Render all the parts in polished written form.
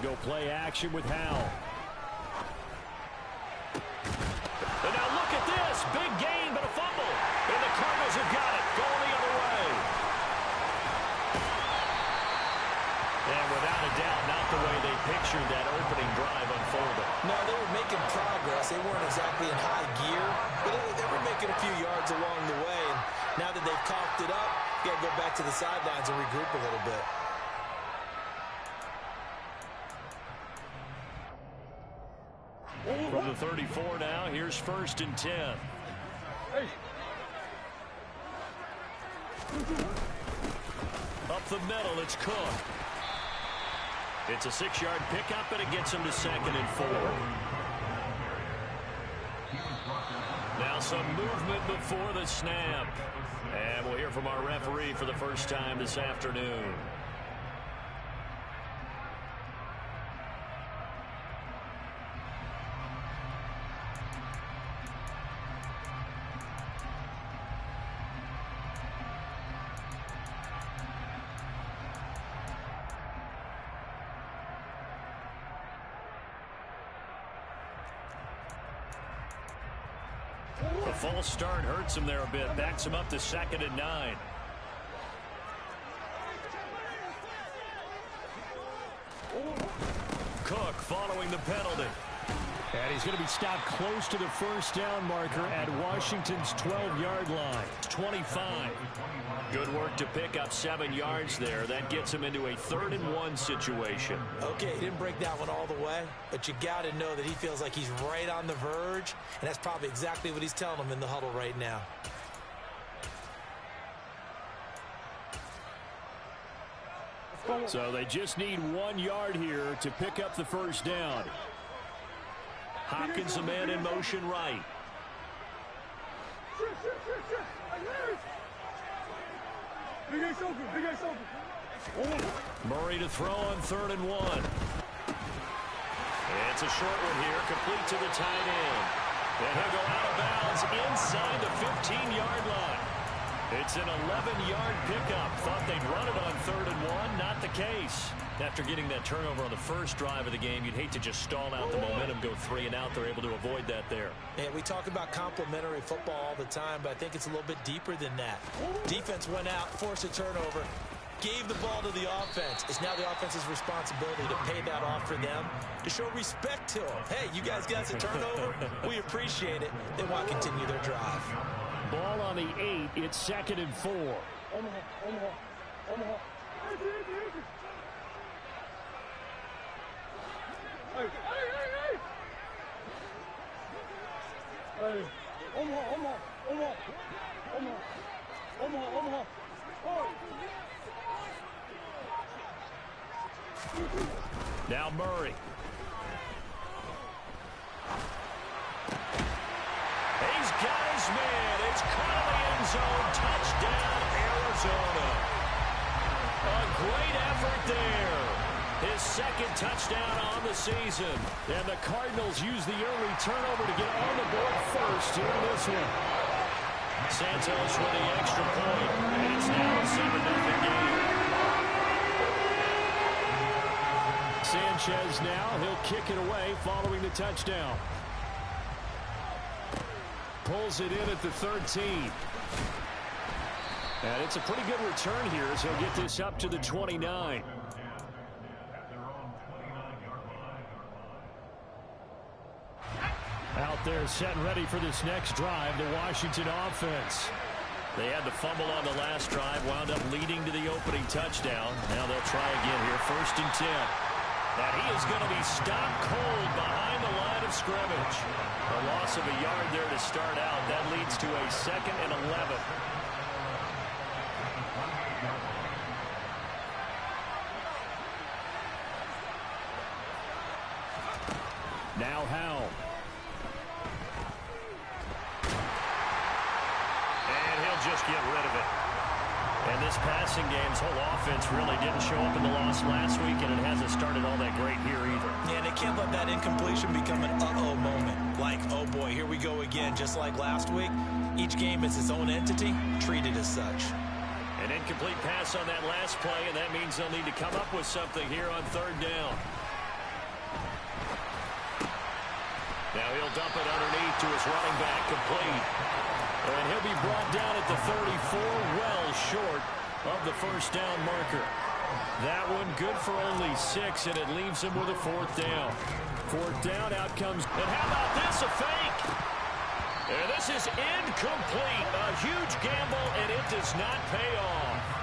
go play action with Howell. And now look at this. Big gain, but a fumble. And the Cardinals have got it. Going the other way. And without a doubt, not the way they pictured that opening drive unfolding. No, they were making progress. They weren't exactly in high gear, but they were making a few yards along the way. And now that they've coughed it up, you got to go back to the sidelines and regroup a little bit. From the 34 now, here's 1st and 10. Up the middle, it's Cook. It's a 6-yard pickup, and it gets him to 2nd and 4. Now some movement before the snap. And we'll hear from our referee for the first time this afternoon. A false start hurts him there a bit. Backs him up to 2nd and 9. Cook following the penalty. And he's going to be stopped close to the first down marker at Washington's 12-yard line. 25. Good work to pick up 7 yards there. That gets him into a 3rd and 1 situation. Okay, he didn't break that one all the way, but you got to know that he feels like he's right on the verge, and that's probably exactly what he's telling them in the huddle right now. So they just need 1 yard here to pick up the first down. Hopkins, a man in motion right. Murray to throw on 3rd and 1. It's a short one here, complete to the tight end. And he'll go out of bounds inside the 15-yard line. It's an 11-yard pickup. Thought they'd run it on 3rd and 1. Not the case. After getting that turnover on the first drive of the game, you'd hate to just stall out the momentum, go 3 and out. They're able to avoid that there. And we talk about complementary football all the time, but I think it's a little bit deeper than that. Defense went out, forced a turnover, gave the ball to the offense. It's now the offense's responsibility to pay that off for them, to show respect to them. Hey, you guys got a turnover? We appreciate it. They want to continue their drive. Ball on the 8. It's 2nd and 4. Now Murray. He's got his man. It's caught in the end zone. Touchdown, Arizona. A great effort there. His 2nd touchdown on the season. And the Cardinals use the early turnover to get on the board first here in this one. Santos with the extra point. And it's now a 7-0 game. Sanchez now. He'll kick it away following the touchdown. Pulls it in at the 13. And it's a pretty good return here as he'll get this up to the 29. Out there set and ready for this next drive, the Washington offense. They had the fumble on the last drive, wound up leading to the opening touchdown. Now they'll try again here, 1st and 10. And he is going to be stopped cold behind the line of scrimmage. A loss of a yard there to start out. That leads to a 2nd and 11. Now Howell. And he'll just get rid of it. And this passing game's whole offense really didn't show up in the loss last week, and it hasn't started all that great here either. Yeah, and they can't let that incompletion become an uh-oh moment. Like, oh boy, here we go again, just like last week. Each game is its own entity, treated as such. An incomplete pass on that last play, and that means they'll need to come up with something here on 3rd down. Now he'll dump it underneath to his running back, complete. And he'll be brought down at the 34, well short of the first down marker. That one good for only 6, and it leaves him with a 4th down. 4th down, out comes. And how about this, a fake? And this is incomplete. A huge gamble, and it does not pay off.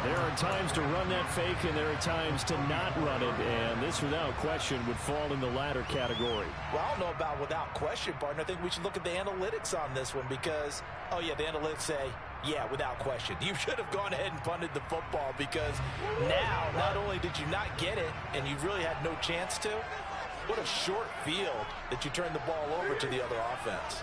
There are times to run that fake, and there are times to not run it, and this, without question, would fall in the latter category. Well, I don't know about without question, partner. I think we should look at the analytics on this one because, oh, yeah, the analytics say, yeah, without question. You should have gone ahead and punted the football because now, not only did you not get it, and you really had no chance to, what a short field that you turned the ball over to the other offense.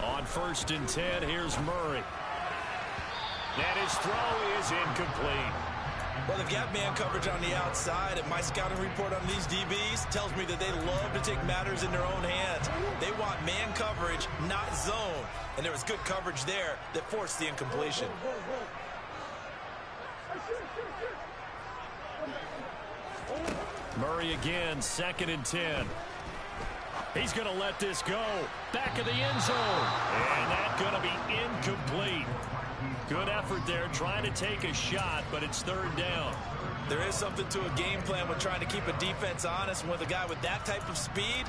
On 1st and 10, here's Murray. And his throw is incomplete. Well, the gap man coverage on the outside, and my scouting report on these DBs tells me that they love to take matters in their own hands. They want man coverage, not zone. And there was good coverage there that forced the incompletion. Murray again, 2nd and 10. He's going to let this go. Back of the end zone. And that's going to be incomplete. Good effort there, trying to take a shot, but it's 3rd down. There is something to a game plan with trying to keep a defense honest. And with a guy with that type of speed,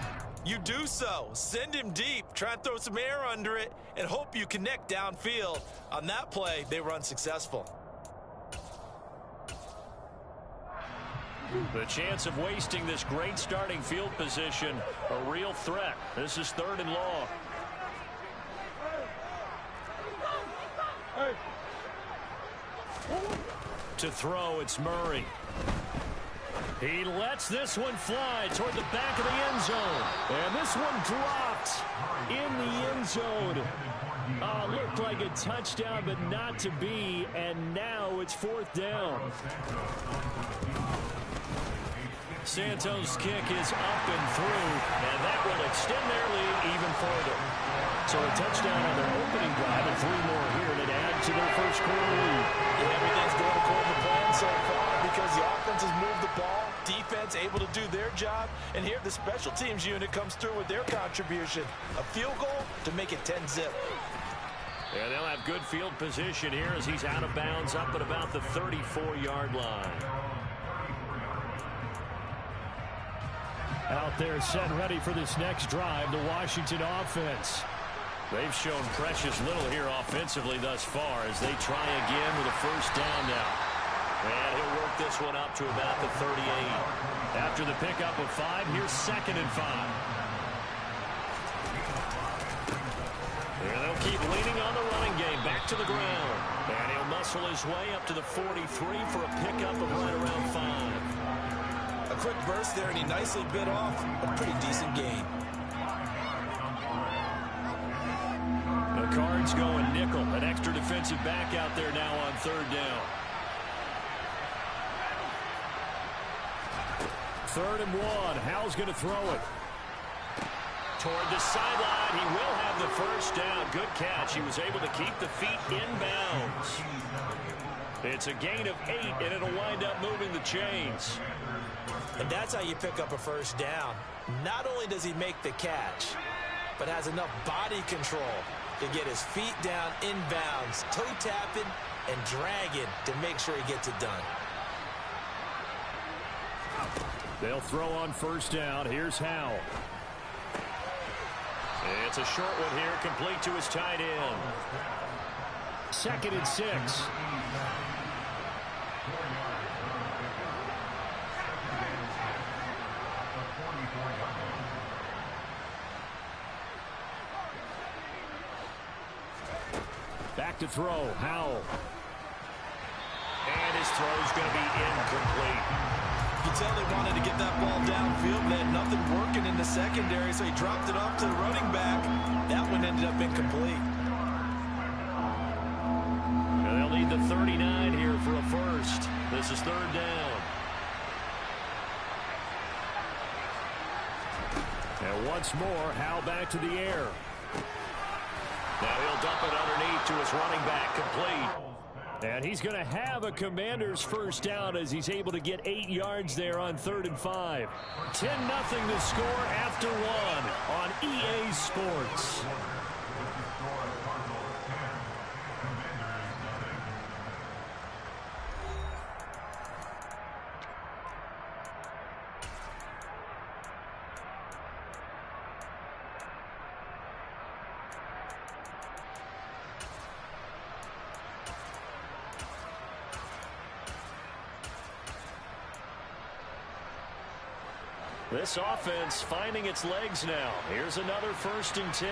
you do so. Send him deep. Try and throw some air under it and hope you connect downfield. On that play, they were unsuccessful. The chance of wasting this great starting field position, a real threat. This is 3rd and long. To throw, it's Murray. He lets this one fly toward the back of the end zone. And this one dropped in the end zone. Looked like a touchdown, but not to be. And now it's 4th down. Santos' kick is up and through, and that will extend their lead even further. So a touchdown on their opening drive and 3 more here to add to their first quarter lead. Yeah, everything's going according to plan so far because the offense has moved the ball, defense able to do their job, and here the special teams unit comes through with their contribution. A field goal to make it 10-zip. Yeah, they'll have good field position here as he's out of bounds up at about the 34-yard line. Out there set ready for this next drive, the Washington offense. They've shown precious little here offensively thus far as they try again with a 1st down now. And he'll work this one up to about the 38. After the pickup of 5, here's 2nd and 5. And they'll keep leaning on the running game, back to the ground. And he'll muscle his way up to the 43 for a pickup of right around 5. A quick burst there, and he nicely bit off a pretty decent gain. The Cards going nickel, an extra defensive back out there now on 3rd down. 3rd and 1. Howell's going to throw it. Toward the sideline. He will have the 1st down. Good catch. He was able to keep the feet in bounds. It's a gain of 8, and it'll wind up moving the chains. And that's how you pick up a 1st down. Not only does he make the catch, but has enough body control to get his feet down in bounds, toe tapping and dragging to make sure he gets it done. They'll throw on 1st down. Here's Howell. It's a short one here, complete to his tight end. 2nd and 6. Back to throw, Howell. And his throw's going to be incomplete. You can tell they wanted to get that ball downfield. They had nothing working in the secondary, so he dropped it off to the running back. That one ended up incomplete. And they'll need the 39 here for a 1st. This is 3rd down. And once more, Howell back to the air. Now he'll dump it underneath to his running back, complete. And he's going to have a Commanders first down as he's able to get 8 yards there on 3rd and 5. 10-0 to score after 1 on EA Sports. This offense finding its legs now. Here's another 1st and 10.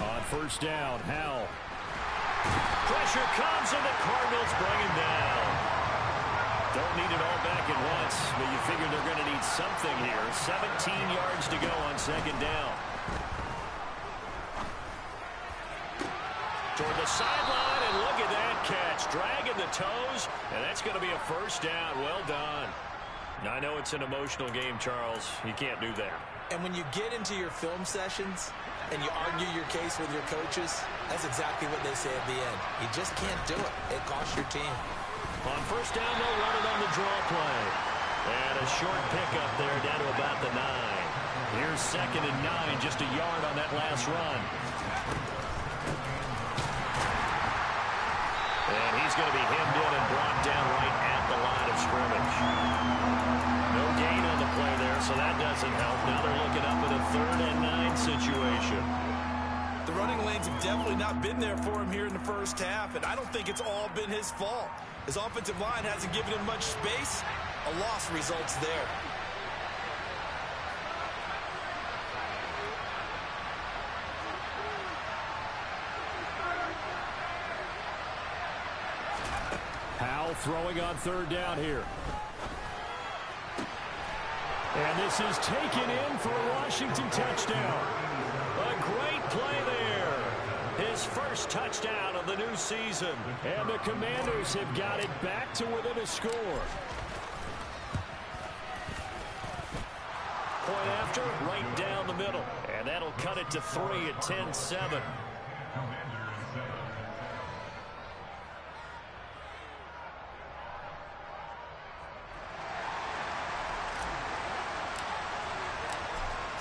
On 1st down, Howell. Pressure comes and the Cardinals bring him down. Don't need it all back at once, but you figure they're going to need something here. 17 yards to go on 2nd down. Toward the sideline, and look at that catch. Dragging the toes, and that's going to be a 1st down. Well done. Now, I know it's an emotional game, Charles. You can't do that. And when you get into your film sessions and you argue your case with your coaches, that's exactly what they say at the end. You just can't do it. It costs your team. On 1st down, they'll run it on the draw play. And a short pickup there down to about the 9. Here's 2nd and 9, just a yard on that last run. And he's going to be hemmed in and brought down right at the line of scrimmage. No gain on the play there, so that doesn't help. Now they're looking up at a 3rd and 9 situation. The running lanes have definitely not been there for him here in the first half, and I don't think it's all been his fault. His offensive line hasn't given him much space. A loss results there. Howell throwing on 3rd down here. And this is taken in for a Washington touchdown. A great play there. His first touchdown of the new season. And the Commanders have got it back to within a score. Point after, right down the middle. And that'll cut it to 3 at 10-7.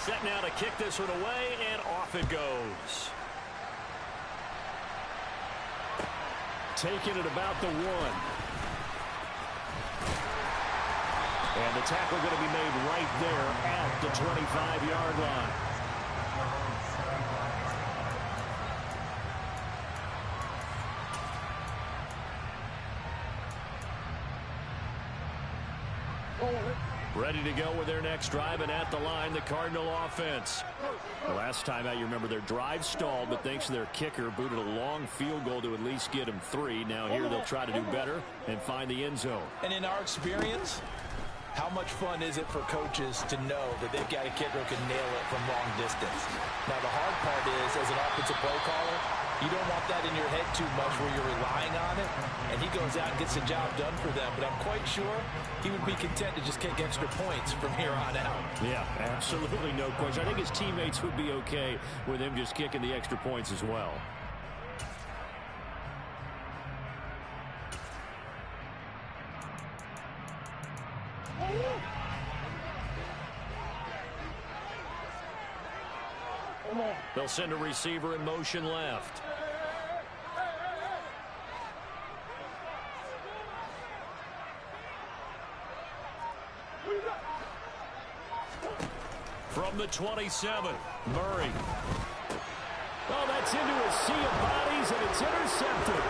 Set now to kick this one away, and off it goes. Taking it about the 1. And the tackle going to be made right there at the 25-yard line. Ready to go with their next drive, and at the line, the Cardinal offense. The last time out, you remember their drive stalled, but thanks to their kicker, booted a long field goal to at least get them 3. Now here they'll try to do better and find the end zone. And in our experience, how much fun is it for coaches to know that they've got a kicker who can nail it from long distance? Now, the hard part is, as an offensive play caller, you don't want that in your head too much where you're relying on it, and he goes out and gets the job done for them. But I'm quite sure he would be content to just kick extra points from here on out. Yeah, absolutely no question. I think his teammates would be okay with him just kicking the extra points as well. They'll send a receiver in motion left. From the 27, Murray. Oh, that's into a sea of bodies, and it's intercepted.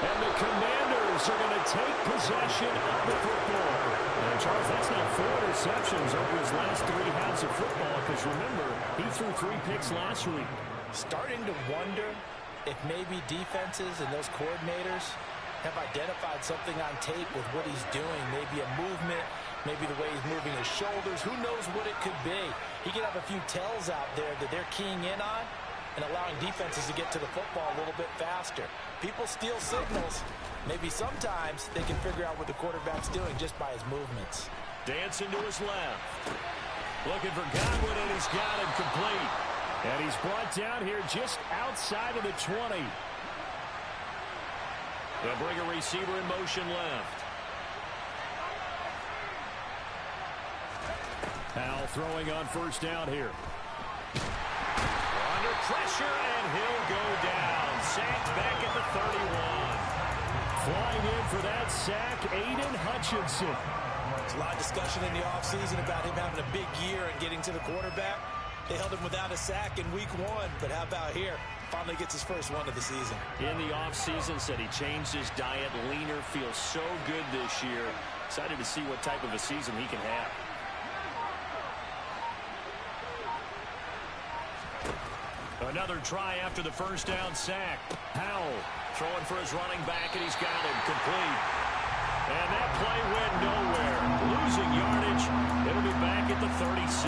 And the Commanders are going to take possession of the football. And Charles, that's not 4 interceptions over his last 3 halves of football, because remember, he threw 3 picks last week. Starting to wonder if maybe defenses and those coordinators have identified something on tape with what he's doing. Maybe a movement, maybe the way he's moving his shoulders. Who knows what it could be? He could have a few tells out there that they're keying in on and allowing defenses to get to the football a little bit faster. People steal signals. Maybe sometimes they can figure out what the quarterback's doing just by his movements. Dancing to his left. Looking for Godwin, and he's got him complete. And he's brought down here just outside of the 20. They'll bring a receiver in motion left. Powell throwing on first down here. Under pressure, and he'll go down. Sacked back at the 31. Flying in for that sack, Aiden Hutchinson. There's a lot of discussion in the offseason about him having a big year and getting to the quarterback. They held him without a sack in week 1, but how about here? Finally gets his first one of the season. In the offseason, said he changed his diet, leaner, feels so good this year. Excited to see what type of a season he can have. Another try after the first down sack. Powell throwing for his running back, and he's got him complete. And that play went nowhere. Losing yardage. It'll be back at the 36.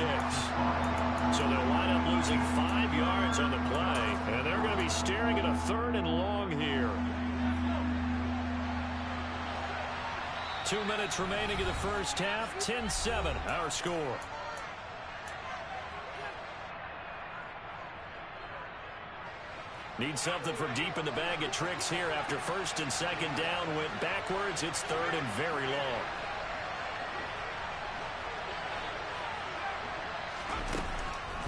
So they'll wind up losing 5 yards on the play. And they're going to be staring at a 3rd and long here. 2 minutes remaining in the first half. 10-7 our score. Need something from deep in the bag of tricks here after first and second down went backwards. It's 3rd and very long.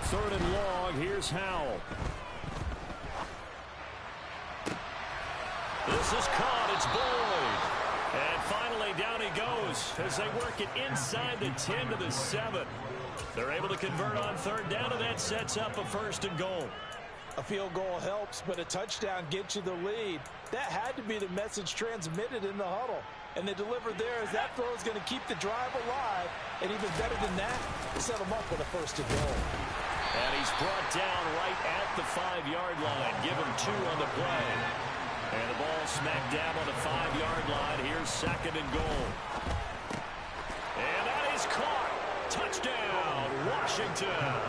Third and long. Here's Howell. This is caught. It's Boyd. And finally down he goes as they work it inside the 10 to the 7. They're able to convert on 3rd down, and that sets up a 1st and goal. A field goal helps, but a touchdown gets you the lead. That had to be the message transmitted in the huddle. And they delivered there as that throw is going to keep the drive alive. And even better than that, set them up with a 1st and goal. And he's brought down right at the 5-yard line. Give him 2 on the play. And the ball smacked down on the 5-yard line. Here's 2nd and goal. And that is caught. Touchdown, Washington.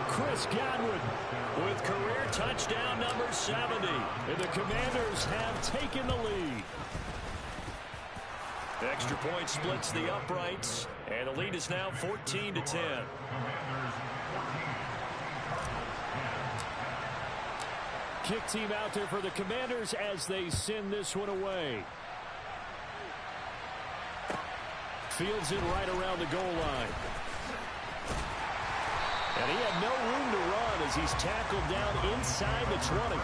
Chris Godwin with career touchdown number 70. And the Commanders have taken the lead. Extra point splits the uprights. And the lead is now 14-10. Kick team out there for the Commanders as they send this one away. Fields it right around the goal line. And he had no room to run as he's tackled down inside the 20.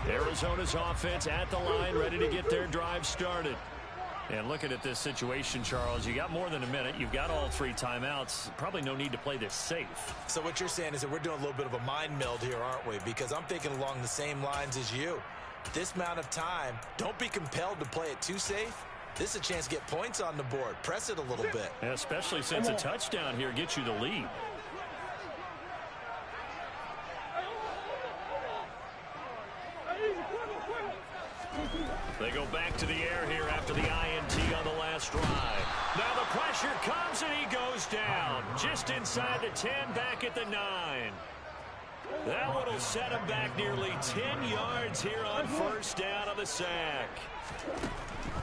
Arizona's offense at the line, ready to get their drive started. And looking at this situation, Charles, you got more than a minute. You've got all 3 timeouts. Probably no need to play this safe. So what you're saying is that we're doing a little bit of a mind meld here, aren't we? Because I'm thinking along the same lines as you. This amount of time, don't be compelled to play it too safe. This is a chance to get points on the board. Press it a little bit. Yeah, especially since a touchdown here gets you the lead. They go back to the air here after the INT on the last drive. Now the pressure comes and he goes down. Just inside the 10, back at the 9. That one will set him back nearly 10 yards here on first down of the sack.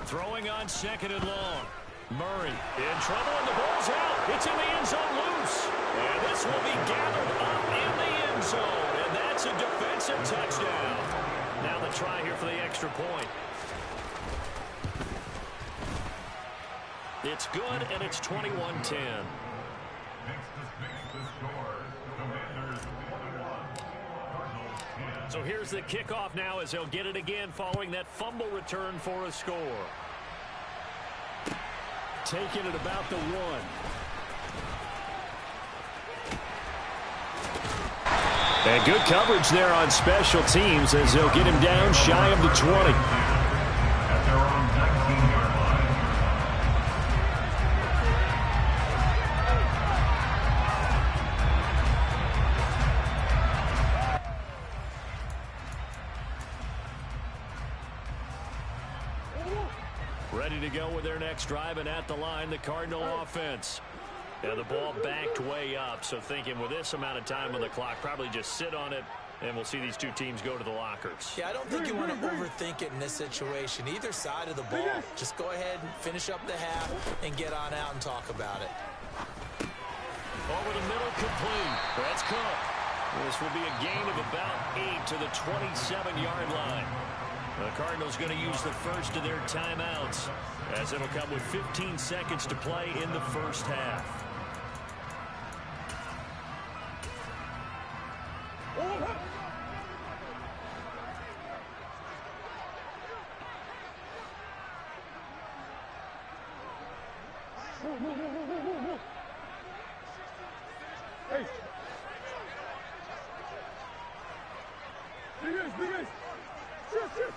Throwing on 2nd and long. Murray in trouble and the ball's out. It's in the end zone loose. And this will be gathered up in the end zone. And that's a defensive touchdown. Now the try here for the extra point. It's good, and it's 21-10. So here's the kickoff now as they'll get it again following that fumble return for a score. Taking it about the 1. And good coverage there on special teams as they'll get him down shy of the 20. Ready to go with their next drive, and at the line, the Cardinal offense. And the ball backed way up, so thinking with this amount of time on the clock, probably just sit on it And we'll see these two teams go to the lockers. Yeah, I don't think you want to overthink it in this situation. Either side of the ball, just go ahead and finish up the half and get on out and talk about it. Over the middle, complete. That's caught. This will be a gain of about 8 to the 27-yard line. The Cardinals going to use the first of their timeouts, as it'll come with 15 seconds to play in the first half. Hey. Big guys. Shit.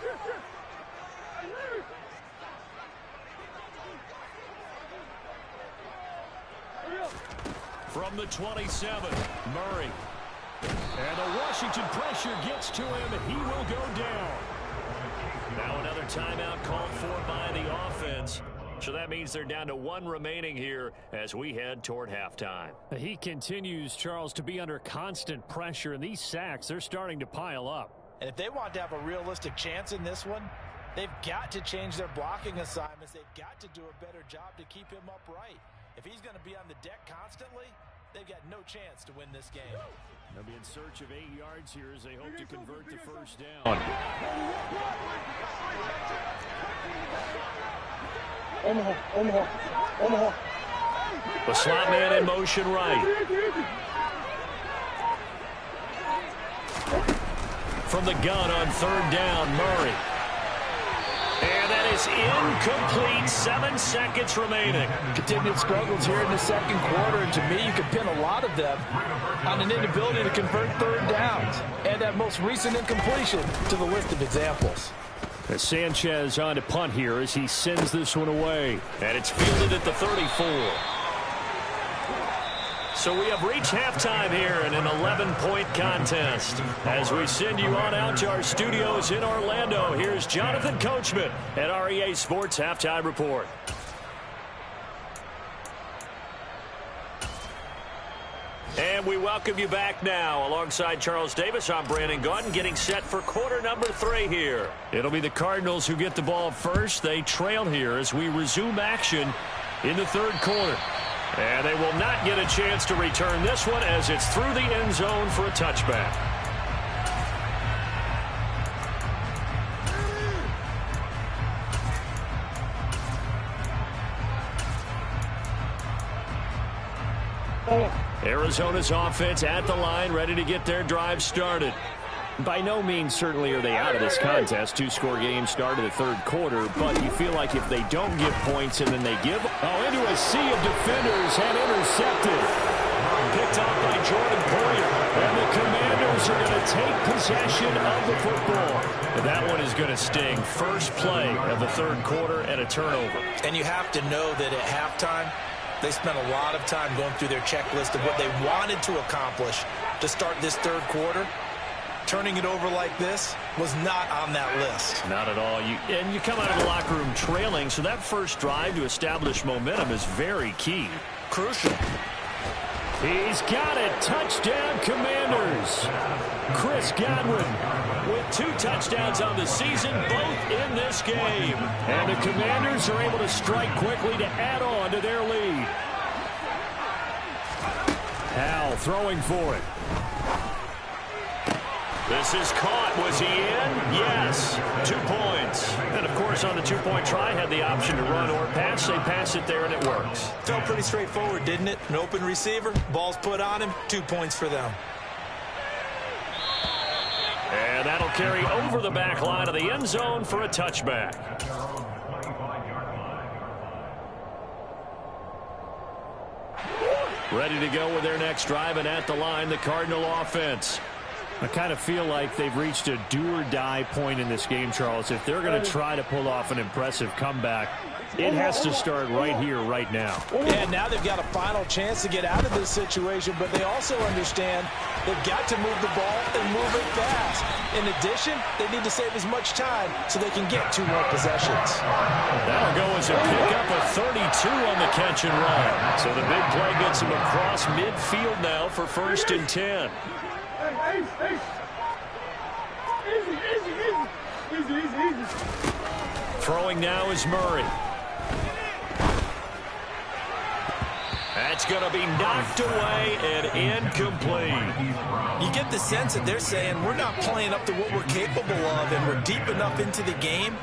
From the 27, Murray. And the Washington pressure gets to him, and he will go down. Now another timeout called for by the offense. So that means they're down to 1 remaining here as we head toward halftime. He continues, Charles, to be under constant pressure, and these sacks, they're starting to pile up. And if they want to have a realistic chance in this one, they've got to change their blocking assignments. They've got to do a better job to keep him upright. If he's going to be on the deck constantly, they've got no chance to win this game. They'll be in search of 8 yards here as they hope to convert the first down. Omaha. The slot man in motion right. From the gun on 3rd down, Murray. And that is incomplete. 7 seconds remaining. Continued struggles here in the second quarter, and to me, you can pin a lot of them on an inability to convert 3rd downs. And that most recent incompletion to the list of examples. As Sanchez on to punt here as he sends this one away. And it's fielded at the 34. So we have reached halftime here in an 11-point contest. As we send you on out to our studios in Orlando, here's Jonathan Coachman at REA Sports Halftime Report. And we welcome you back now. Alongside Charles Davis, I'm Brandon Gaudin, getting set for quarter number 3 here. It'll be the Cardinals who get the ball first. They trail here as we resume action in the 3rd quarter. And they will not get a chance to return this one as it's through the end zone for a touchback. Arizona's offense at the line, ready to get their drive started. By no means certainly are they out of this contest. 2-score game started the 3rd quarter, but you feel like if they don't get points and then they give into a sea of defenders and intercepted. Picked off by Jordan Poyer. And the Commanders are going to take possession of the football. That one is going to sting. First play of the 3rd quarter and a turnover. And you have to know that at halftime, they spent a lot of time going through their checklist of what they wanted to accomplish to start this 3rd quarter. Turning it over like this was not on that list. Not at all. And you come out of the locker room trailing, so that first drive to establish momentum is very key. Crucial. He's got it. Touchdown, Commanders. Chris Godwin with 2 touchdowns on the season, both in this game. And the Commanders are able to strike quickly to add on to their lead. Howell throwing for it. This is caught. Was he in? Yes. 2 points. And, of course, on the 2-point try, had the option to run or pass. They pass it there, and it works. Felt pretty straightforward, didn't it? An open receiver, ball's put on him, 2 points for them. And that'll carry over the back line of the end zone for a touchback. Ready to go with their next drive, and at the line, the Cardinal offense. I kind of feel like they've reached a do-or-die point in this game, Charles. If they're going to try to pull off an impressive comeback, it has to start right here, right now. Yeah, now they've got a final chance to get out of this situation, but they also understand they've got to move the ball and move it fast. In addition, they need to save as much time so they can get 2 more possessions. That'll go as a pickup of 32 on the catch and run. So the big play gets him across midfield now for 1st and 10. Easy, easy, easy. Throwing now is Murray. That's going to be knocked away and incomplete. You get the sense that they're saying we're not playing up to what we're capable of, and we're deep enough into the game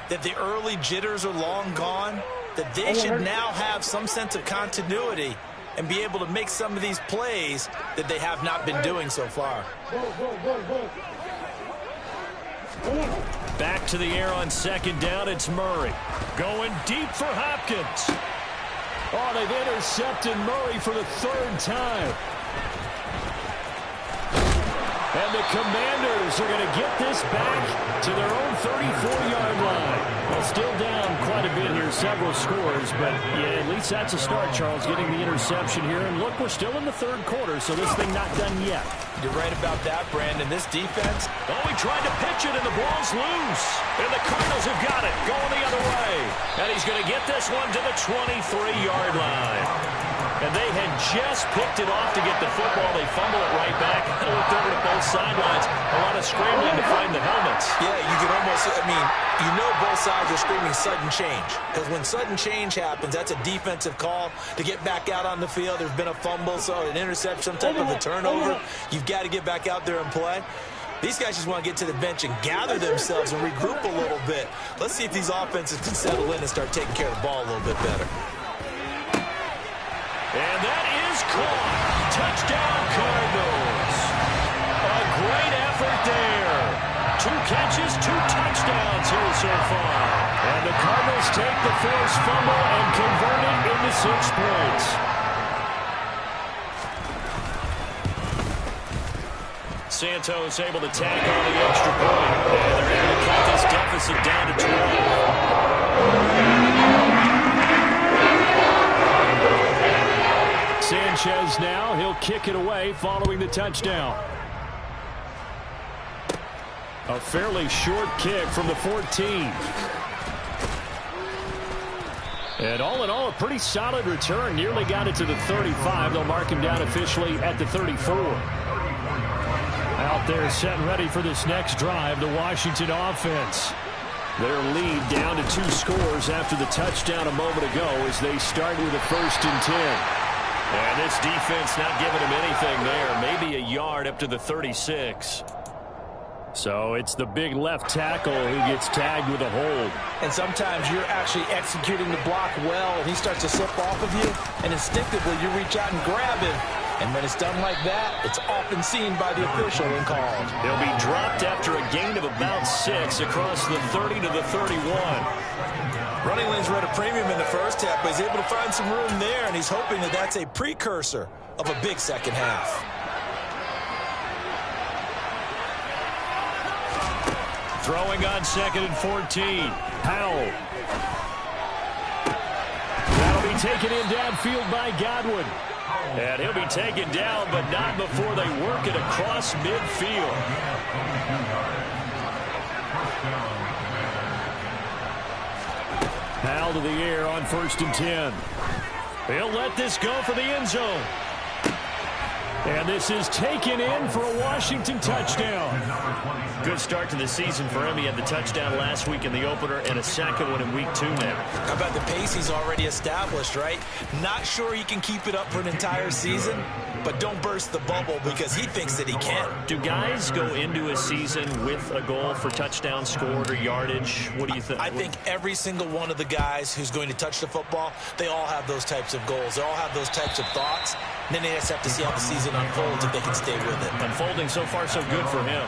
that the early jitters are long gone, that they should now have some sense of continuity and be able to make some of these plays that they have not been doing so far. Back to the air on second down, it's Murray. Going deep for Hopkins. Oh, they've intercepted Murray for the third time. And the Commanders are going to get this back to their own 34-yard line. Well, still down quite a bit here, several scores, but yeah, at least that's a start, Charles, getting the interception here. And look, we're still in the third quarter, so this thing not done yet. You're right about that, Brandon. This defense. Oh, he tried to pitch it, and the ball's loose. And the Cardinals have got it, going the other way. And he's going to get this one to the 23-yard line. And they had just picked it off to get the football. They fumble it right back. I looked over at both sidelines. A lot of scrambling to find the helmets. Yeah, you can almost, you know both sides are screaming sudden change. Because when sudden change happens, that's a defensive call to get back out on the field. There's been a fumble, so an interception, some type of a turnover. You've got to get back out there and play. These guys just want to get to the bench and gather themselves and regroup a little bit. Let's see if these offenses can settle in and start taking care of the ball a little bit better. And that is caught. Touchdown, Cardinals. A great effort there. 2 catches, 2 touchdowns here so far. And the Cardinals take the forced fumble and convert it into 6 points. Santos able to tag on the extra point. And they're able to cut this deficit down to 12. Sanchez now, he'll kick it away following the touchdown. A fairly short kick from the 14. And all in all, a pretty solid return. Nearly got it to the 35. They'll mark him down officially at the 34. Out there set and ready for this next drive, the Washington offense. Their lead down to 2 scores after the touchdown a moment ago as they start with a 1st and 10. And this defense not giving him anything there. Maybe a yard up to the 36. So it's the big left tackle who gets tagged with a hold. And sometimes you're actually executing the block well, and he starts to slip off of you, and instinctively you reach out and grab him. And when it's done like that, it's often seen by the official and called. He'll be dropped after a gain of about 6 across the 30 to the 31. Running lanes were at a premium in the first half, but he's able to find some room there, and he's hoping that that's a precursor of a big second half. Throwing on 2nd and 14. Powell. That'll be taken in downfield by Godwin. And he'll be taken down, but not before they work it across midfield. Powell to the air on 1st and 10. He'll let this go for the end zone. And this is taken in for a Washington touchdown. Good start to the season for him. He had the touchdown last week in the opener and a second one in week 2 now. How about the pace he's already established, right? Not sure he can keep it up for an entire season, but don't burst the bubble because he thinks that he can. Do guys go into a season with a goal for touchdown scored or yardage? What do you think? I think every single one of the guys who's going to touch the football, they all have those types of goals. They all have those types of thoughts. And then they just have to see how the season unfolds if they can stay with it. Unfolding so far so good for him.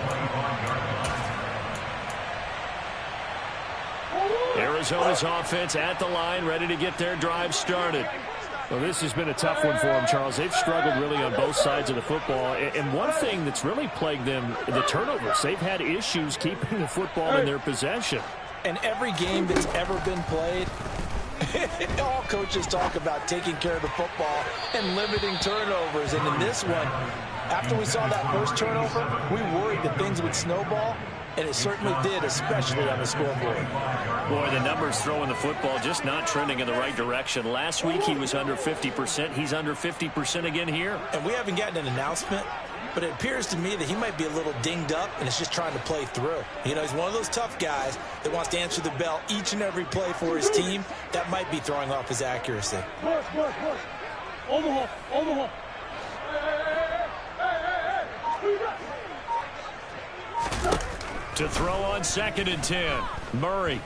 Arizona's offense at the line, ready to get their drive started. Well, this has been a tough one for them, Charles. They've struggled really on both sides of the football. And one thing that's really plagued them, the turnovers. They've had issues keeping the football in their possession. And every game that's ever been played, all coaches talk about taking care of the football and limiting turnovers. And in this one, after we saw that first turnover, we worried that things would snowball. And it certainly did, especially on the scoreboard. Boy, the numbers throwing the football just not trending in the right direction. Last week he was under 50%. He's under 50% again here. And we haven't gotten an announcement but it appears to me that he might be a little dinged up and is just trying to play through. You know, he's one of those tough guys that wants to answer the bell each and every play for his team. That might be throwing off his accuracy. Overhaul. To throw on 2nd and 10. Murray.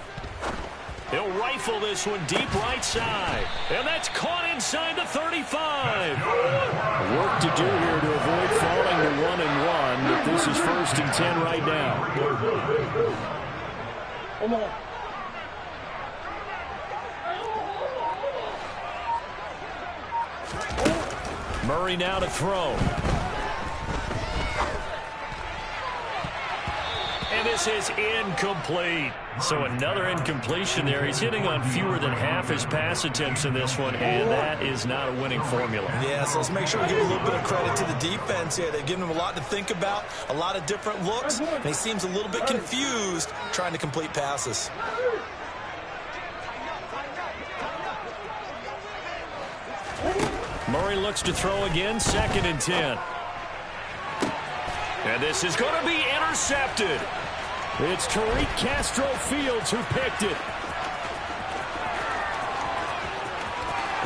He'll rifle this one deep right side. And that's caught inside the 35. Work to do here to avoid falling to 1-1, but this is 1st and 10 right now. Murray now to throw. And this is incomplete. So another incompletion there. He's hitting on fewer than half his pass attempts in this one, and that is not a winning formula. Yeah, so let's make sure we give a little bit of credit to the defense here. They've given him a lot to think about, a lot of different looks, and he seems a little bit confused trying to complete passes. Murray looks to throw again, 2nd and 10. And this is going to be intercepted. It's Tariq Castro-Fields who picked it.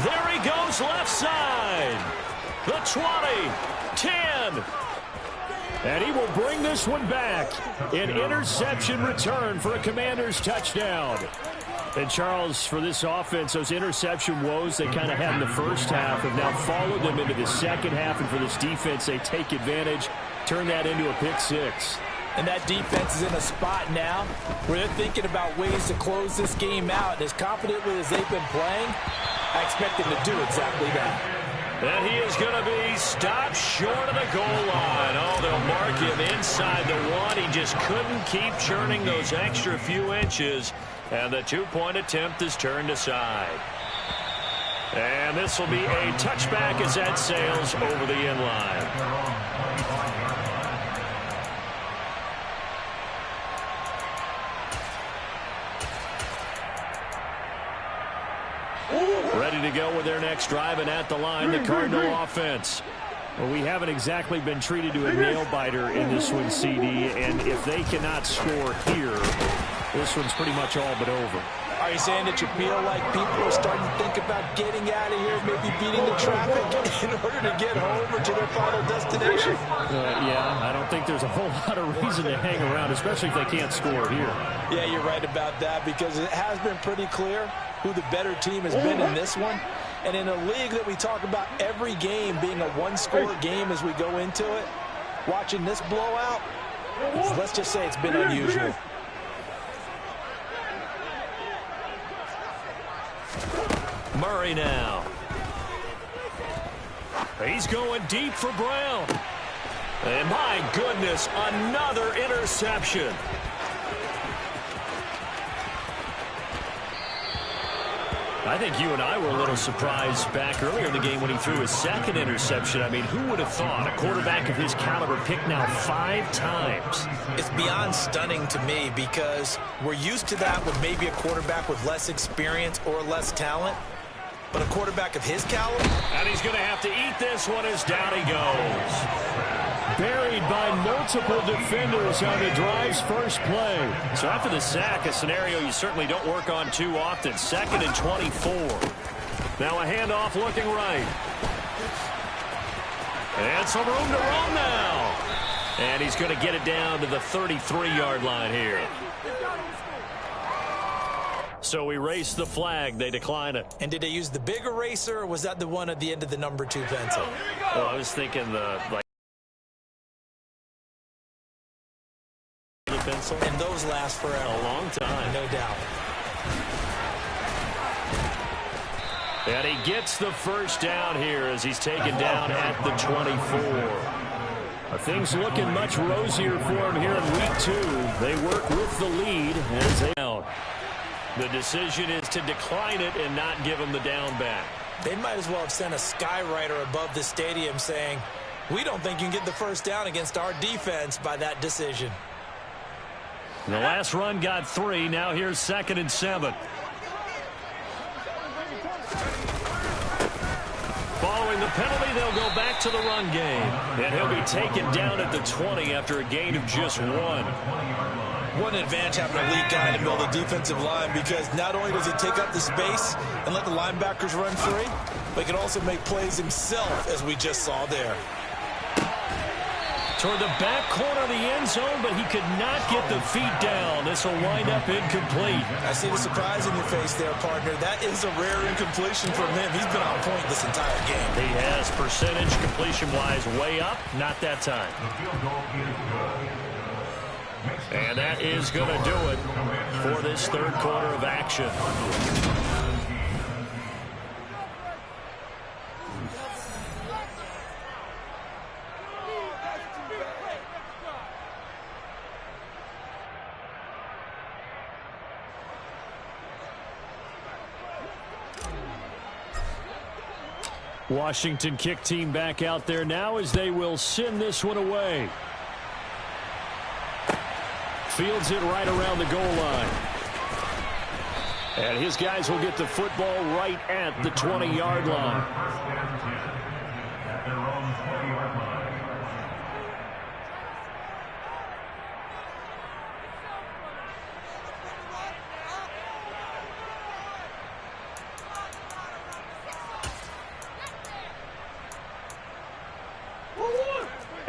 There he goes left side. The 20, 10. And he will bring this one back. An interception return for a Commanders touchdown. And, Charles, for this offense, those interception woes they kind of had in the first half have now followed them into the second half. And for this defense, they take advantage, turn that into a pick six. And that defense is in a spot now where they're thinking about ways to close this game out. And as confidently as they've been playing, I expect them to do exactly that. And he is going to be stopped short of the goal line. Oh, they'll mark him inside the one. He just couldn't keep churning those extra few inches. And the two-point attempt is turned aside. And this will be a touchback as that sails over the end line. Ready to go with their next drive, and at the line, the Cardinal offense. Well, we haven't exactly been treated to a nail-biter in this one, CD, and if they cannot score here, this one's pretty much all but over. Are you saying that you feel like people are starting to think about getting out of here, maybe beating the traffic in order to get home or to their final destination? Yeah, I don't think there's a whole lot of reason to hang around, especially if they can't score here. Yeah, you're right about that, because it has been pretty clear who the better team has been in this one. And in a league that we talk about every game being a one-score game as we go into it, watching this blowout, let's just say it's been unusual. Murray now. He's going deep for Brown. And my goodness, another interception. I think you and I were a little surprised back earlier in the game when he threw his second interception. I mean, who would have thought a quarterback of his caliber picked now 5 times? It's beyond stunning to me, because we're used to that with maybe a quarterback with less experience or less talent. But a quarterback of his caliber? And he's going to have to eat this one as down he goes. Buried by multiple defenders on the drive's first play. So after the sack, a scenario you certainly don't work on too often. 2nd and 24. Now a handoff looking right. And some room to run now. And he's going to get it down to the 33-yard line here. So we race the flag. They decline it. And did they use the big eraser, or was that the one at the end of the number 2 pencil? Well, I was thinking the pencil. And those last forever. A long time. No doubt. And he gets the first down here as he's taken down at the 24. Things looking much rosier for him here in week 2. They work with the lead as they out. The decision is to decline it and not give him the down back. They might as well have sent a skywriter above the stadium saying, we don't think you can get the first down against our defense by that decision. The last run got 3. Now here's 2nd and 7. Ball Following the penalty, they'll go back to the run game. And he'll be taken down at the 20 after a gain of just 1. What an advantage having a lead guy in the middle of the defensive line, because not only does he take up the space and let the linebackers run free, but he can also make plays himself, as we just saw there. Toward the back corner of the end zone, but he could not get the feet down. This will wind up incomplete. I see the surprise in your face there, partner. That is a rare incompletion from him. He's been on point this entire game. He has percentage completion-wise way up. Not that time. And that is going to do it for this third quarter of action. Washington kick team back out there now as they will send this one away. Fields it right around the goal line. And his guys will get the football right at the 20-yard line.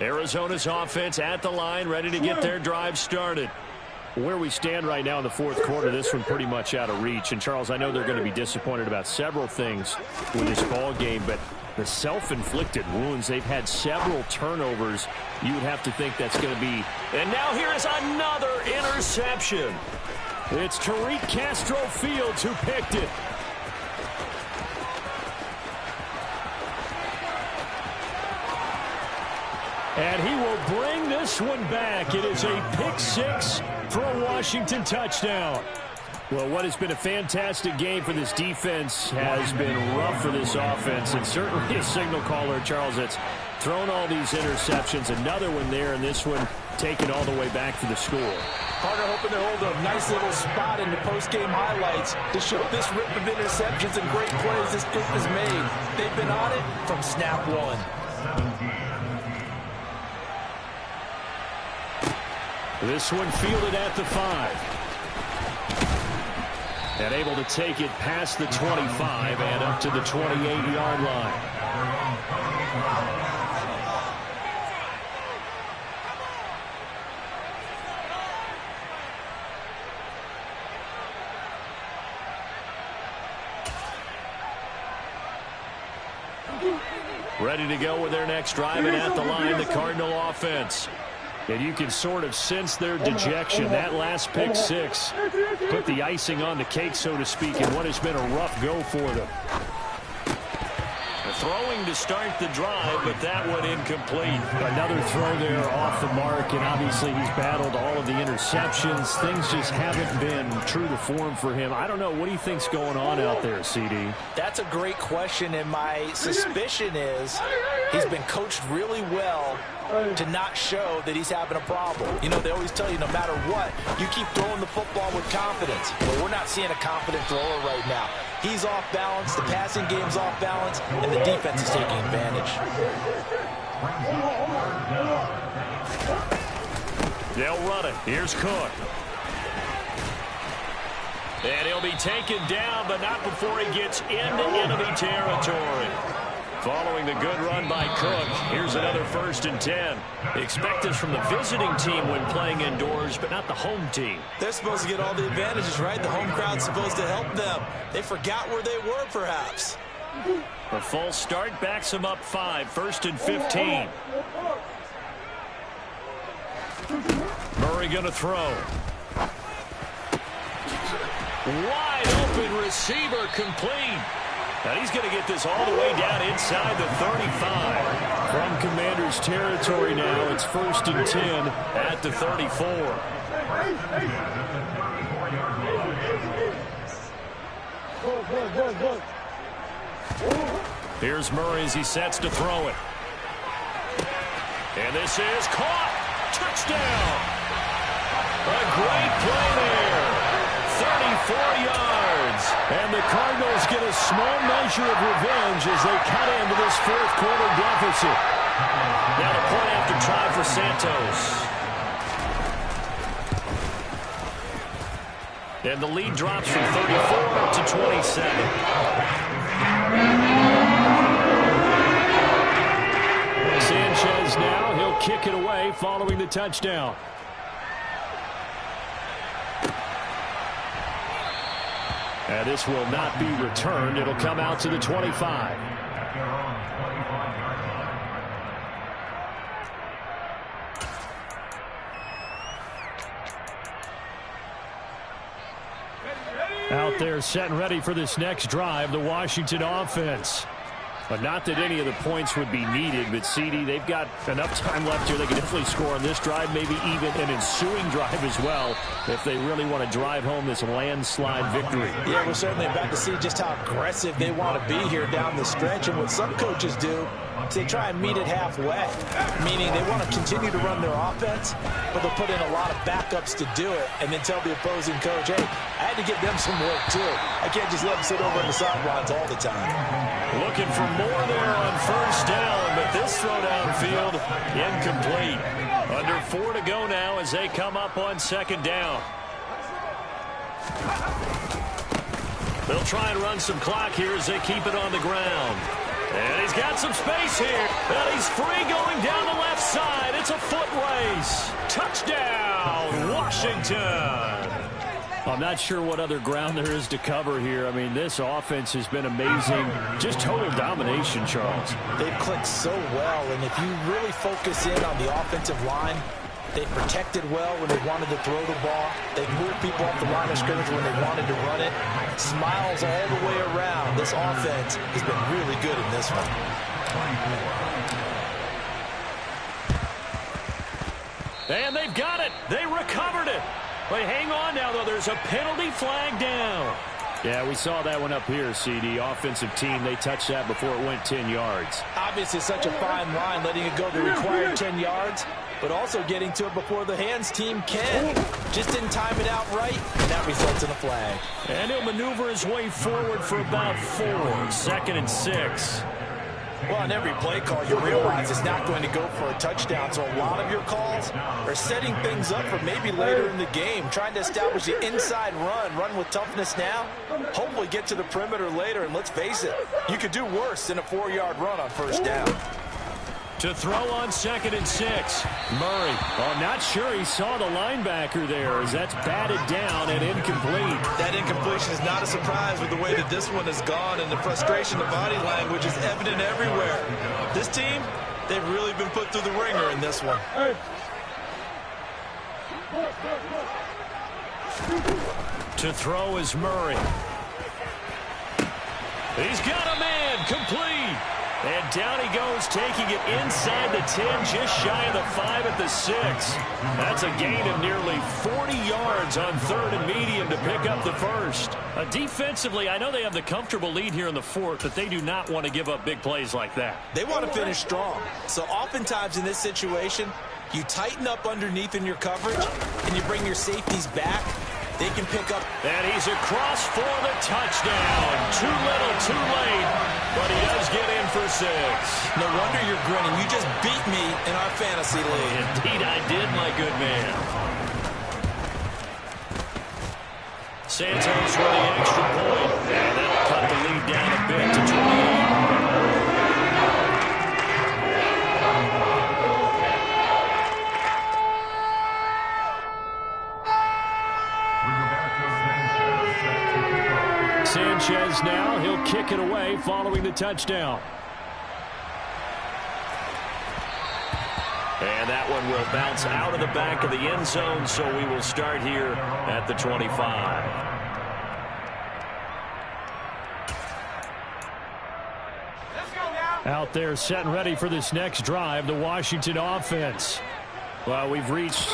Arizona's offense at the line, ready to get their drive started. Where we stand right now in the fourth quarter, this one pretty much out of reach. And, Charles, I know they're going to be disappointed about several things with this ball game, but the self-inflicted wounds, they've had several turnovers. You would have to think that's going to be. And now here is another interception. It's Tariq Castro Fields who picked it. And he will bring this one back. It is a pick six for a Washington touchdown. Well, what has been a fantastic game for this defense has been rough for this offense, and certainly a signal caller, Charles, that's thrown all these interceptions. Another one there, and this one taken all the way back for the score. Carter hoping to hold a nice little spot in the post-game highlights to show this rip of interceptions and great plays this group has made. They've been on it from snap one. This one fielded at the 5. And able to take it past the 25 and up to the 28-yard line. Ready to go with their next drive, and at the line, the Cardinal offense. And you can sort of sense their dejection. That last pick six put the icing on the cake, so to speak, in what has been a rough go for them. Throwing to start the drive, but that one incomplete. Another throw there off the mark, and obviously he's battled all of the interceptions. Things just haven't been true to form for him. I don't know. What do you think's going on out there, CD? That's a great question, and my suspicion is he's been coached really well to not show that he's having a problem. You know, they always tell you no matter what, you keep throwing the football with confidence. Well, we're not seeing a confident thrower right now. He's off balance, the passing game's off balance, and the defense is taking advantage. They'll run it. Here's Cook. And he'll be taken down, but not before he gets into enemy territory. Following the good run by Cook, here's another 1st and 10. Expect this from the visiting team when playing indoors, but not the home team. They're supposed to get all the advantages, right? The home crowd's supposed to help them. They forgot where they were, perhaps. A false start backs them up 5, 1st and 15. Murray going to throw. Wide open receiver complete. And he's going to get this all the way down inside the 35. From Commanders territory now, it's 1st and 10 at the 34. Here's Murray as he sets to throw it. And this is caught. Touchdown. A great play there. 34 yards. And the Cardinals get a small measure of revenge as they cut into this fourth quarter deficit. Now the point after try for Santos. And the lead drops from 34 to 27. Sanchez now, he'll kick it away following the touchdown. And this will not be returned. It'll come out to the 25. Out there set and ready for this next drive, the Washington offense. But not that any of the points would be needed, but CD, they've got enough time left here. They can definitely score on this drive, maybe even an ensuing drive as well, if they really want to drive home this landslide victory. Yeah, we're certainly about to see just how aggressive they want to be here down the stretch. And what some coaches do is they try and meet it halfway, meaning they want to continue to run their offense, but they'll put in a lot of backups to do it, and then tell the opposing coach, hey, I had to give them some work too. I can't just let them sit over on the sidelines all the time. Looking for more there on first down, but this throw downfield incomplete. Under 4 to go now as they come up on second down. They'll try and run some clock here as they keep it on the ground. And he's got some space here. And he's free going down the left side. It's a foot race. Touchdown, Washington. I'm not sure what other ground there is to cover here. I mean, this offense has been amazing. Just total domination, Charles. They've clicked so well, and if you really focus in on the offensive line, they protected well when they wanted to throw the ball. They moved people off the line of scrimmage when they wanted to run it. Smiles all the way around. This offense has been really good in this one. And they've got it. They recovered it. But hang on now, though. There's a penalty flag down. Yeah, we saw that one up here, CD. Offensive team, they touched that before it went 10 yards. Obviously, such a fine line, letting it go the required 10 yards, but also getting to it before the hands team can. Just didn't time it out right, and that results in a flag. And he'll maneuver his way forward for about 4. 2nd and 6. Well, on every play call, you realize it's not going to go for a touchdown, so a lot of your calls are setting things up for maybe later in the game, trying to establish the inside run with toughness now, hopefully get to the perimeter later, and let's face it, you could do worse than a 4-yard run on first down. To throw on 2nd and 6. Murray. I'm not sure he saw the linebacker there as that's batted down and incomplete. That incompletion is not a surprise with the way that this one has gone, and the frustration, the body language is evident everywhere. This team, they've really been put through the ringer in this one. To throw is Murray. He's got a man, complete. And down he goes, taking it inside the 10, just shy of the 5 at the 6. That's a gain of nearly 40 yards on 3rd and medium to pick up the first. Defensively, I know they have the comfortable lead here in the 4th, but they do not want to give up big plays like that. They want to finish strong. So oftentimes in this situation, you tighten up underneath in your coverage, and you bring your safeties back. They can pick up. And he's across for the touchdown. Too little, too late. But he does get in for 6. No wonder you're grinning. You just beat me in our fantasy league. Indeed I did, my good man. Santos for the extra point. And that'll cut the lead down a bit to 28. Sanchez now, he'll kick it away following the touchdown. And that one will bounce out of the back of the end zone, so we will start here at the 25. Out there set and ready for this next drive, the Washington offense. Well, we've reached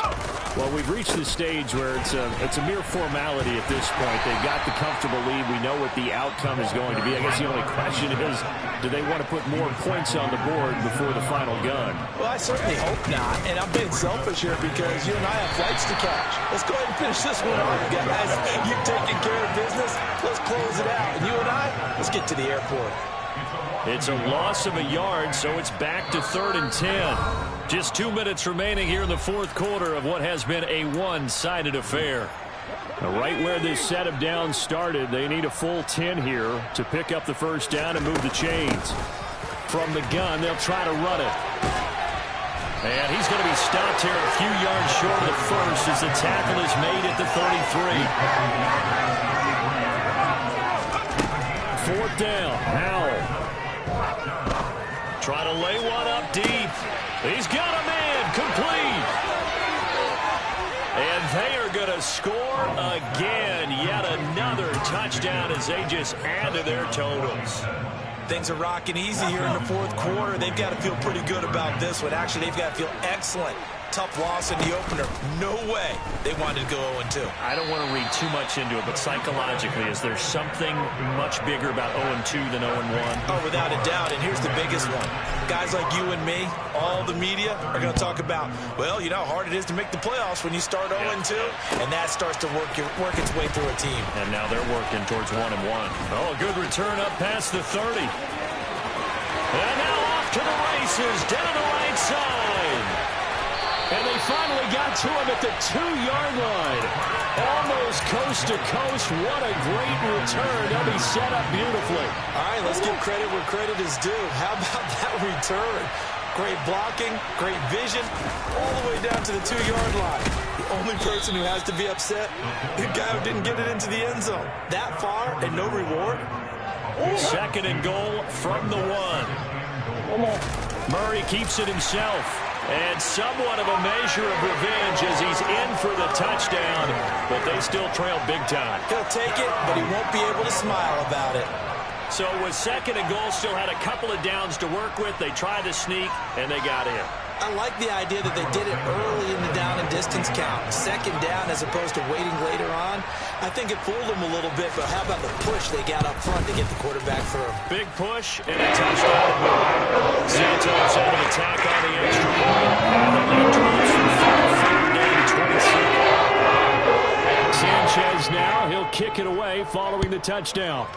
the stage where it's a mere formality at this point. They've got the comfortable lead. We know what the outcome is going to be. I guess the only question is, do they want to put more points on the board before the final gun? Well, I certainly hope not. And I'm being selfish here because you and I have flights to catch. Let's go ahead and finish this one off, guys. You've taken care of business. Let's close it out. And you and I, let's get to the airport. It's a loss of a yard, so it's back to 3rd and 10. Just 2 minutes remaining here in the fourth quarter of what has been a one-sided affair. Now, right where this set of downs started, they need a full 10 here to pick up the first down and move the chains. From the gun, they'll try to run it. And he's going to be stopped here a few yards short of the first as the tackle is made at the 33. 4th down, Howell. Try to lay one up deep. He's got a man complete. And they are going to score again. Yet another touchdown as they just add to their totals. Things are rocking easy here in the fourth quarter. They've got to feel pretty good about this one. Actually, they've got to feel excellent. Tough loss in the opener. No way they wanted to go 0-2. I don't want to read too much into it, but psychologically, is there something much bigger about 0-2 than 0-1? Oh, without a doubt, and here's the biggest one. Guys like you and me, all the media, are going to talk about, well, you know how hard it is to make the playoffs when you start 0-2, and that starts to work its way through a team. And now they're working towards 1-1. Oh, a good return up past the 30. And now off to the races, down the right side. And they finally got to him at the 2-yard line. Almost coast to coast. What a great return. They'll be set up beautifully. All right, let's give credit where credit is due. How about that return? Great blocking, great vision, all the way down to the 2-yard line. The only person who has to be upset, the guy who didn't get it into the end zone. That far and no reward? 2nd and goal from the 1. Murray keeps it himself. And somewhat of a measure of revenge as he's in for the touchdown, but they still trail big time. He'll take it, but he won't be able to smile about it. So with 2nd and goal, still had a couple of downs to work with. They tried to sneak, and they got in. I like the idea that they did it early in the down and distance count. 2nd down as opposed to waiting later on. I think it fooled them a little bit, but how about the push they got up front to get the quarterback through? Big push and a touchdown. Santos able to tack on the extra point. And the lead drops from 5 down to 26. Sanchez now, he'll kick it away following the touchdown.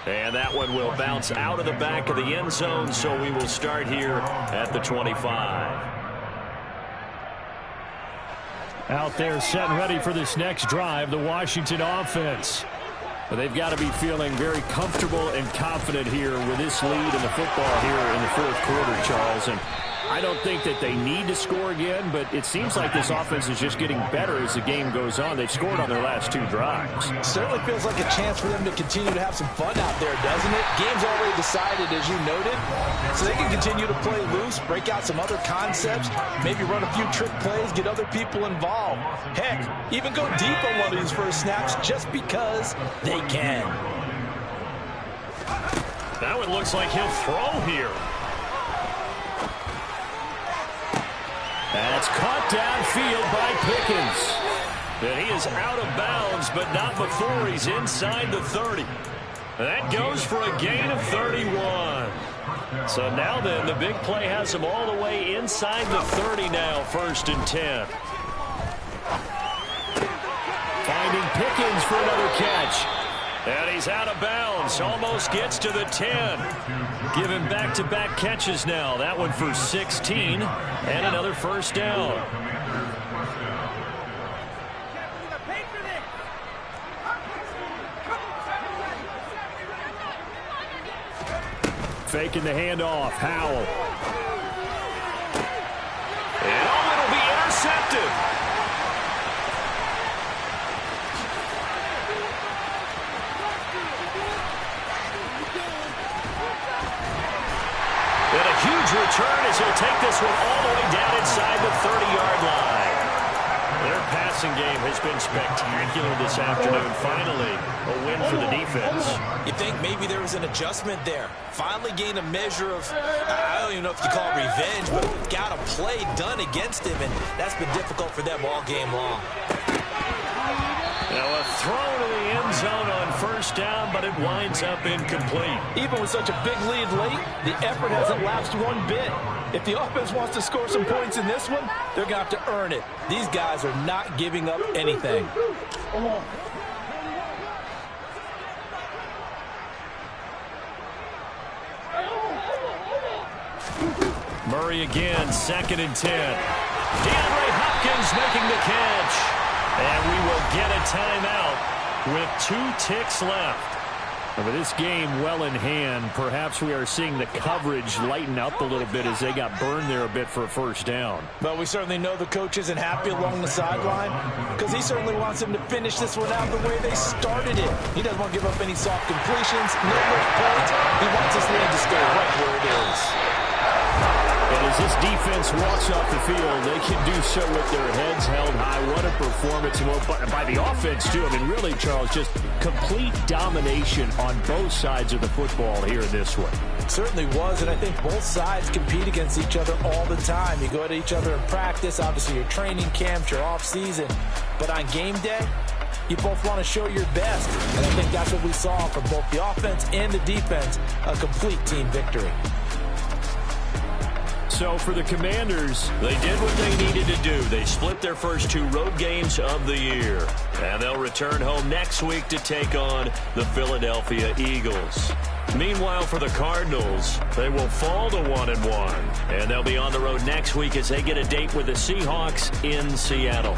And that one will bounce out of the back of the end zone, so we will start here at the 25. Out there set and ready for this next drive, the Washington offense. But they've got to be feeling very comfortable and confident here with this lead in the football here in the fourth quarter, Charles. And I don't think that they need to score again, but it seems like this offense is just getting better as the game goes on. They've scored on their last 2 drives. Certainly feels like a chance for them to continue to have some fun out there, doesn't it? Game's already decided, as you noted, so they can continue to play loose, break out some other concepts, maybe run a few trick plays, get other people involved. Heck, even go deep on one of these first snaps just because they can. That one looks like he'll throw here. That's caught downfield by Pickens. And he is out of bounds, but not before he's inside the 30. That goes for a gain of 31. So now then, the big play has him all the way inside the 30 now, 1st and 10. Finding Pickens for another catch. And he's out of bounds. Almost gets to the 10. Give him back-to-back catches now. That one for 16. And another first down. Faking the handoff. Howell. And it'll be intercepted. And a huge return as he'll take this one all the way down inside the 30-yard line. They're passing game has been spectacular this afternoon. Finally, a win for the defense. You think maybe there was an adjustment there. Finally gained a measure of, I don't even know if you call it revenge, but got a play done against him, and that's been difficult for them all game long. Now a throw to the end zone on first down, but it winds up incomplete. Even with such a big lead late, the effort hasn't lapsed one bit. If the offense wants to score some points in this one, they're going to have to earn it. These guys are not giving up anything. Murray again, 2nd and 10. DeAndre Hopkins making the catch. And we will get a timeout with 2 ticks left. And with this game well in hand, perhaps we are seeing the coverage lighten up a little bit as they got burned there a bit for a first down. But we certainly know the coach isn't happy along the sideline because he certainly wants them to finish this one out the way they started it. He doesn't want to give up any soft completions, no points. He wants his lead to stay right where it is. And as this defense walks off the field, they can do so with their heads held high. What a performance by the offense, too. I mean, really, Charles, just complete domination on both sides of the football here in this one. It certainly was, and I think both sides compete against each other all the time. You go at each other in practice, obviously your training camps, your off-season. But on game day, you both want to show your best. And I think that's what we saw from both the offense and the defense, a complete team victory. So for the Commanders, they did what they needed to do. They split their first 2 road games of the year. And they'll return home next week to take on the Philadelphia Eagles. Meanwhile, for the Cardinals, they will fall to 1-1. And they'll be on the road next week as they get a date with the Seahawks in Seattle.